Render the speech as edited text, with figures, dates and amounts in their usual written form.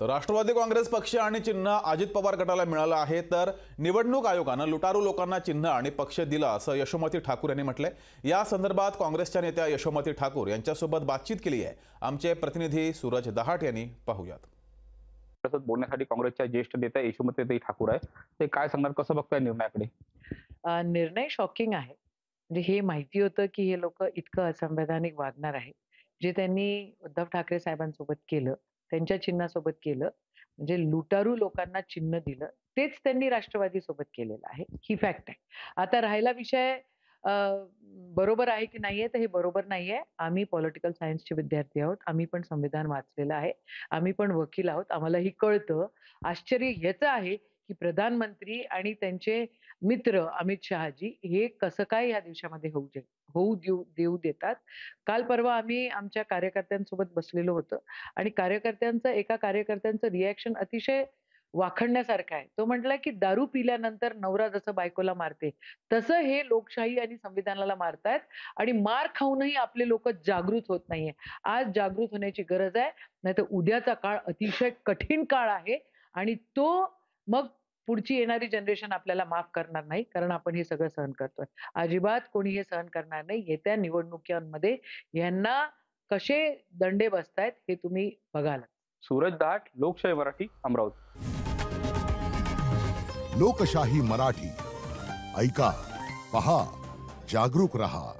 तर राष्ट्रवादी काँग्रेस पक्ष आणि चिन्ह अजित पवार गटाला मिळालं आहे, तर निवडणूक आयोगानं लुटारू लोकांना चिन्ह आणि पक्ष दिला असं यशोमती ठाकूर यांनी म्हटलंय। या संदर्भात काँग्रेसच्या नेत्या यशोमती ठाकूर यांच्यासोबत बातचीत केली आहे। आमचे प्रतिनिधी सूरज दहाट यांनी पाहूयात। बोलण्यासाठी काँग्रेसच्या ज्येष्ठ नेत्या यशोमती ठाकूर आहे, ते काय सांगणार, कसं बघताय निर्णयाकडे? निर्णय शॉकिंग आहे। म्हणजे हे माहिती होतं की हे लोक इतकं असंवैधानिक वागणार आहे। जे त्यांनी उद्धव ठाकरे साहेबांसोबत केलं, त्यांच्या चिन्हासोबत केलं, म्हणजे लुटारू लोकांना चिन्ह दिलं, तेच त्यांनी राष्ट्रवादी सोबत केलेलं आहे। ही फॅक्ट आहे। आता राहिला विषय बरोबर आहे की नाहीये, तर हे बरोबर नाहीये। आम्ही पॉलिटिकल सायन्सचे विद्यार्थी आहोत, आम्ही पण संविधान वाचलेलं आहे, आम्ही पण वकील आहोत, आम्हालाही कळतं। आश्चर्य ह्याचं आहे की प्रधानमंत्री आणि त्यांचे मित्र अमित शहाजी हे कसं काय या देशामध्ये होऊ देऊ देतात। काल परवा आम्ही आमच्या कार्यकर्त्यांसोबत बसलेलो होतो आणि एका कार्यकर्त्यांचं रिएक्शन अतिशय वाखणण्यासारखं आहे। तो म्हटला की दारू पिल्यानंतर नवरा जसं बायकोला मारते, तसं हे लोकशाही आणि संविधानाला मारतायत आणि मार खाऊनही आपले लोक जागृत होत नाहीये। आज जागृत होण्याची गरज आहे, नाहीतर उद्याचा काळ अतिशय कठीण काळ आहे आणि तो मग पुढची येणारी जनरेशन आपल्याला माफ करणार नाही, कारण आपण हे सगळं सहन करतोय। अजिबात कोणी हे सहन करणार नाही। येत्या निवडणुकांमध्ये यांना कसे दंडे बसतायत हे तुम्ही बघाल। सूरज दाट, लोकशाही मराठी, अमरावती। लोकशाही मराठी, ऐका, पहा, जागरूक रहा।